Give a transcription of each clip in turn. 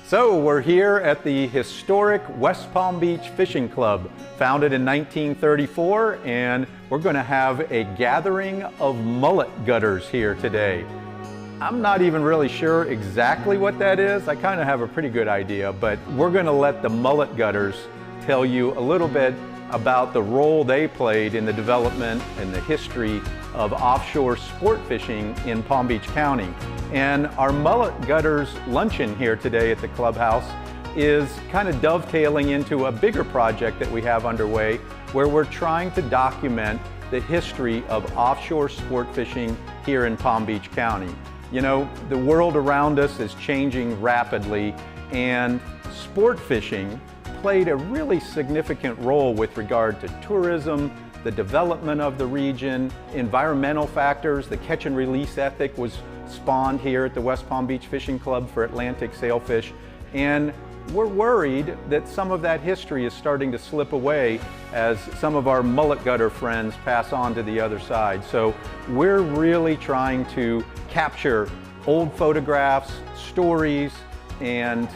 So we're here at the historic West Palm Beach Fishing Club, founded in 1934, and we're going to have a gathering of mullet gutters here today. I'm not even really sure exactly what that is. I kind of have a pretty good idea, but we're going to let the mullet gutters tell you a little bit about the role they played in the development and the history of offshore sport fishing in Palm Beach County. And our mullet gutters luncheon here today at the clubhouse is kind of dovetailing into a bigger project that we have underway where we're trying to document the history of offshore sport fishing here in Palm Beach County. You know, the world around us is changing rapidly, and sport fishing played a really significant role with regard to tourism, the development of the region, environmental factors. The catch and release ethic was spawned here at the West Palm Beach Fishing Club for Atlantic sailfish, and we're worried that some of that history is starting to slip away as some of our mullet gutter friends pass on to the other side. So we're really trying to capture old photographs, stories, and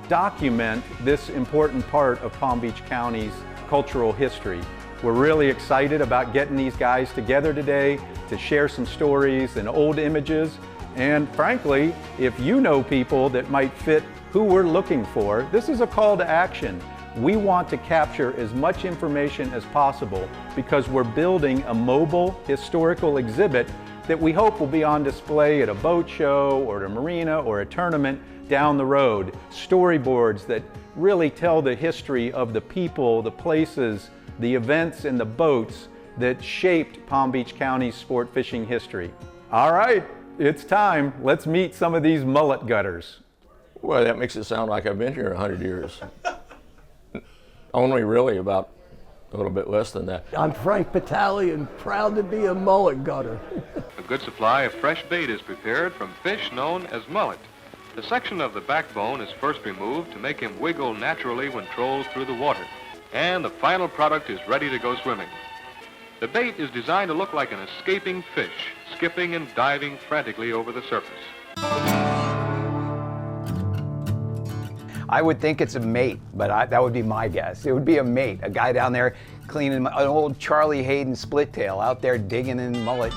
document this important part of Palm Beach County's cultural history. We're really excited about getting these guys together today to share some stories and old images. And frankly, if you know people that might fit who we're looking for, this is a call to action. We want to capture as much information as possible because we're building a mobile historical exhibit that we hope will be on display at a boat show or at a marina or a tournament down the road. Storyboards that really tell the history of the people, the places, the events, and the boats that shaped Palm Beach County's sport fishing history. All right, it's time. Let's meet some of these mullet gutters. Well, that makes it sound like I've been here 100 years. Only really about a little bit less than that. I'm Frank Battalion, proud to be a mullet gutter. A good supply of fresh bait is prepared from fish known as mullet. The section of the backbone is first removed to make him wiggle naturally when trolled through the water, and the final product is ready to go swimming. The bait is designed to look like an escaping fish, skipping and diving frantically over the surface. I would think it's a mate, but that would be my guess. It would be a mate, a guy down there cleaning an old Charlie Hayden split tail out there digging in mullet.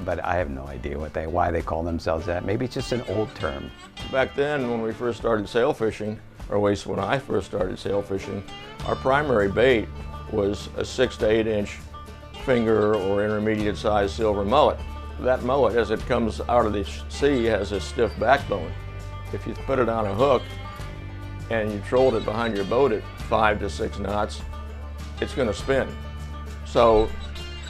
But I have no idea why they call themselves that. Maybe it's just an old term. Back then, when we first started sail fishing, or at least when I first started sail fishing, our primary bait was a 6 to 8 inch finger or intermediate sized silver mullet. That mullet, as it comes out of the sea, has a stiff backbone. If you put it on a hook and you trolled it behind your boat at 5 to 6 knots, it's going to spin. So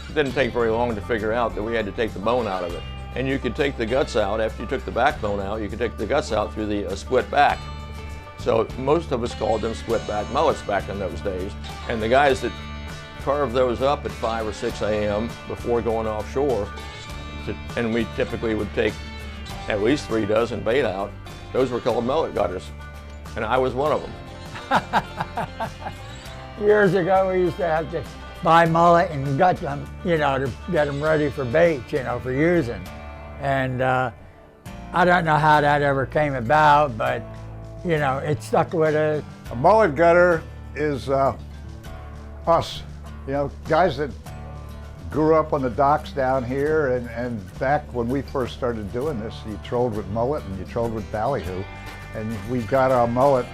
it didn't take very long to figure out that we had to take the bone out of it. And you could take the guts out, after you took the backbone out, you could take the guts out through the split back. So most of us called them split back mullets back in those days. And the guys that carved those up at 5 or 6 a.m. before going offshore, and we typically would take at least 3 dozen bait out, those were called mullet gutters. And I was one of them. Years ago, we used to have to buy mullet and gut them, you know, to get them ready for bait, you know, for using. And I don't know how that ever came about, but, you know, it stuck with us. A mullet gutter is us, you know, guys that grew up on the docks down here, and back when we first started doing this, you trolled with mullet and you trolled with ballyhoo. And we got our mullet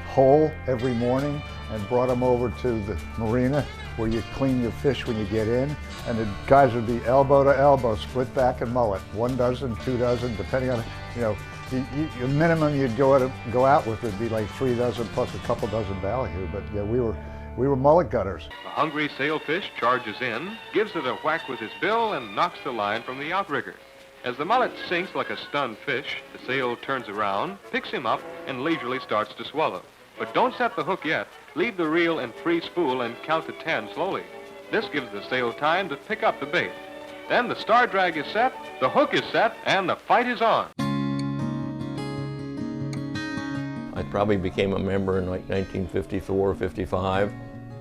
whole every morning and brought them over to the marina where you clean your fish when you get in. And the guys would be elbow to elbow, split back and mullet, 1 dozen, 2 dozen, depending on, you know, the minimum you'd go out with would be like 3 dozen plus a couple dozen ballyhoo. But yeah, we were mullet gutters. The hungry sailfish charges in, gives it a whack with his bill, and knocks the line from the outrigger. As the mullet sinks like a stunned fish, the sail turns around, picks him up, and leisurely starts to swallow. But don't set the hook yet. Leave the reel and free spool and count to 10 slowly. This gives the sail time to pick up the bait. Then the star drag is set, the hook is set, and the fight is on. I probably became a member in like 1954, 55.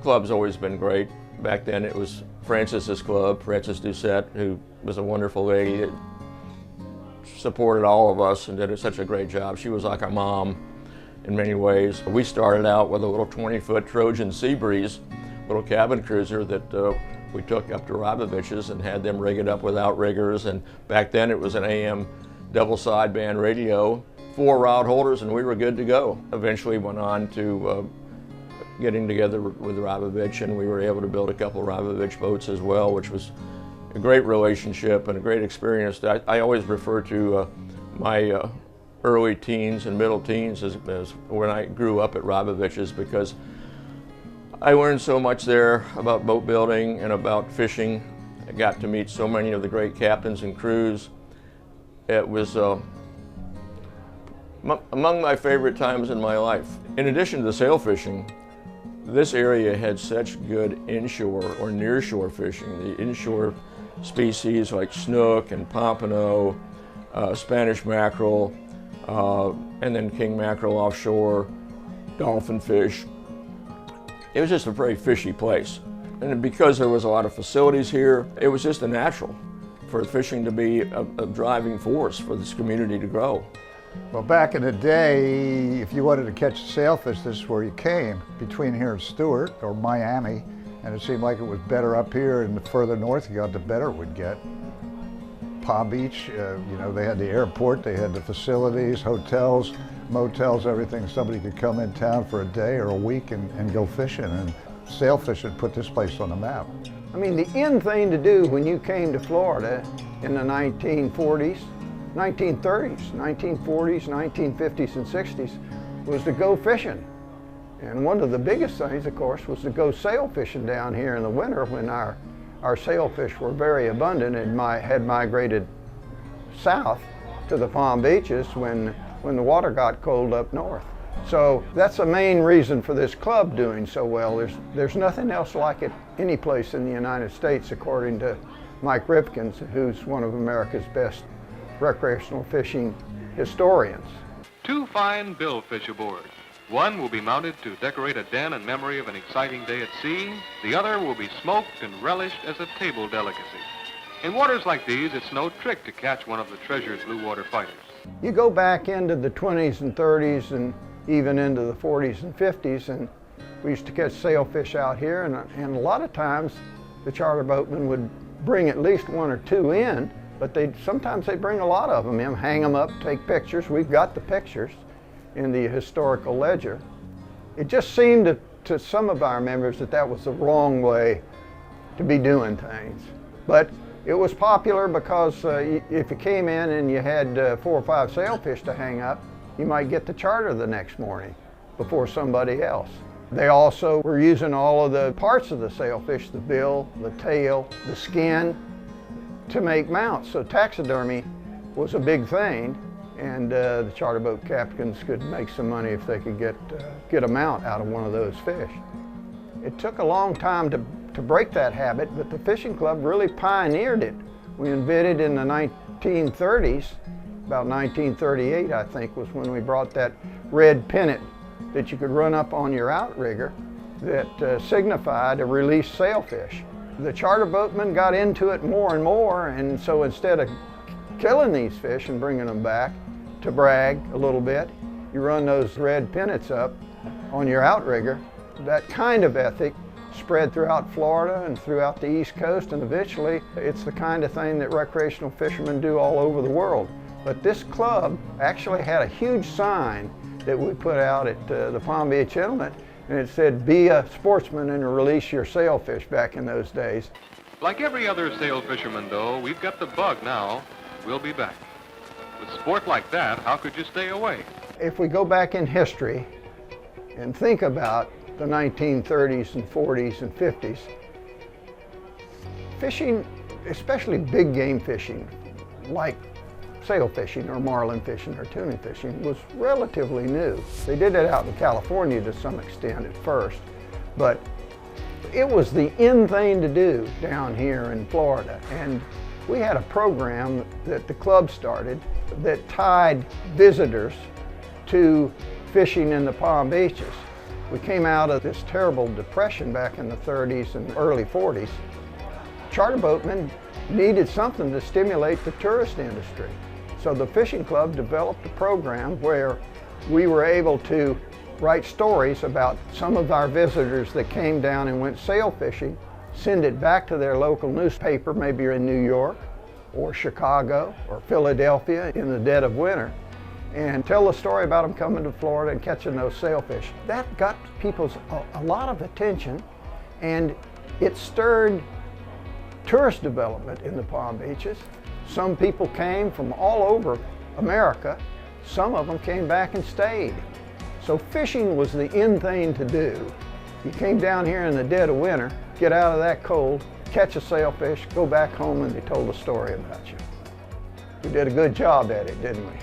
Club's always been great. Back then it was Frances's club, Frances Doucette, who was a wonderful lady that supported all of us and did such a great job. She was like our mom. in many ways. We started out with a little 20-foot Trojan Seabreeze, little cabin cruiser that we took up to Robovich's and had them rig it up with outriggers, and back then it was an AM double sideband radio, 4 rod holders, and we were good to go. Eventually went on to getting together with Robovich, and we were able to build a couple of Robovich boats as well, which was a great relationship and a great experience. I always refer to my early teens and middle teens as when I grew up at Robovich's, because I learned so much there about boat building and about fishing. I got to meet so many of the great captains and crews. It was among my favorite times in my life. In addition to the sail fishing, this area had such good inshore or nearshore fishing. The inshore species like snook and pompano, Spanish mackerel, and then king mackerel offshore, dolphin fish. It was just a very fishy place. And because there was a lot of facilities here, it was just a natural for fishing to be a driving force for this community to grow. Well, back in the day, if you wanted to catch sailfish, this is where you came, between here and Stewart or Miami, and it seemed like it was better up here, and the further north you got, the better it would get. Palm Beach, you know, they had the airport, they had the facilities, hotels, motels, everything. Somebody could come in town for a day or a week and go fishing, and sailfishing put this place on the map. I mean, the in thing to do when you came to Florida in the 1940s, 1930s, 1940s, 1950s, and 60s was to go fishing. And one of the biggest things, of course, was to go sail fishing down here in the winter when our sailfish were very abundant and had migrated south to the Palm Beaches when the water got cold up north. So that's the main reason for this club doing so well. There's nothing else like it any place in the United States, according to Mike Ripkins, who's one of America's best recreational fishing historians. 2 fine billfish aboard. One will be mounted to decorate a den in memory of an exciting day at sea. The other will be smoked and relished as a table delicacy. In waters like these, it's no trick to catch one of the treasured blue water fighters. You go back into the 20s and 30s and even into the 40s and 50s, and we used to catch sailfish out here, and a lot of times the charter boatmen would bring at least 1 or 2 in, but sometimes they bring a lot of them in, hang them up, take pictures. We've got the pictures in the historical ledger. It just seemed to some of our members that was the wrong way to be doing things. But it was popular because if you came in and you had 4 or 5 sailfish to hang up, you might get the charter the next morning before somebody else. They also were using all of the parts of the sailfish, the bill, the tail, the skin, to make mounts. So taxidermy was a big thing, and the charter boat captains could make some money if they could get a mount out of one of those fish. It took a long time to break that habit, but the fishing club really pioneered it. We invented in the 1930s, about 1938 I think was when we brought that red pennant that you could run up on your outrigger that signified a released sailfish. The charter boatmen got into it more and more, and so instead of killing these fish and bringing them back to brag a little bit, you run those red pennants up on your outrigger. That kind of ethic spread throughout Florida and throughout the East Coast, and eventually it's the kind of thing that recreational fishermen do all over the world. But this club actually had a huge sign that we put out at the Palm Beach Inlet, and it said, "Be a sportsman and release your sailfish," back in those days. Like every other sail fisherman, though, we've got the bug now. We'll be back. With sport like that, how could you stay away? If we go back in history and think about the 1930s and 40s and 50s, fishing, especially big game fishing, like sail fishing or marlin fishing or tuna fishing, was relatively new. They did it out in California to some extent at first, but it was the in thing to do down here in Florida. And we had a program that the club started that tied visitors to fishing in the Palm Beaches. We came out of this terrible depression back in the 30s and early 40s. Charter boatmen needed something to stimulate the tourist industry. So the fishing club developed a program where we were able to write stories about some of our visitors that came down and went sail fishing, send it back to their local newspaper, maybe you're in New York or Chicago or Philadelphia in the dead of winter, and tell the story about them coming to Florida and catching those sailfish. That got people's a lot of attention, and it stirred tourist development in the Palm Beaches. Some people came from all over America. Some of them came back and stayed. So fishing was the in thing to do. You came down here in the dead of winter, get out of that cold, catch a sailfish, go back home, and they told a story about you. We did a good job at it, didn't we?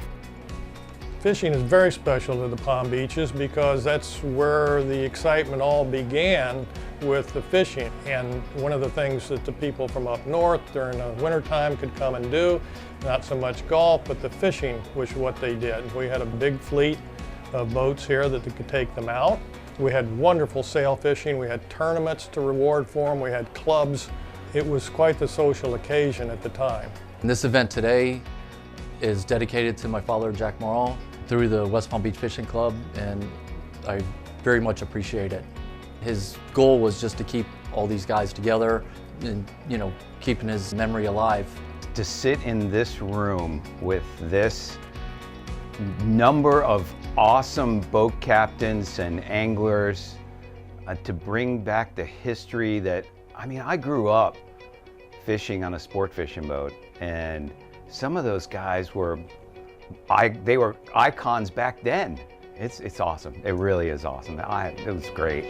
Fishing is very special to the Palm Beaches because that's where the excitement all began with the fishing. And one of the things that the people from up north during the wintertime could come and do, not so much golf, but the fishing was what they did. We had a big fleet of boats here that could take them out. We had wonderful sail fishing. We had tournaments to reward for them. We had clubs. It was quite the social occasion at the time. And this event today is dedicated to my father, Jack Morrall, through the West Palm Beach Fishing Club, and I very much appreciate it. His goal was just to keep all these guys together and, you know, keeping his memory alive. To sit in this room with this number of awesome boat captains and anglers, to bring back the history that, I mean, I grew up fishing on a sport fishing boat, and some of those guys were, they were icons back then. It's awesome. It really is awesome. It was great.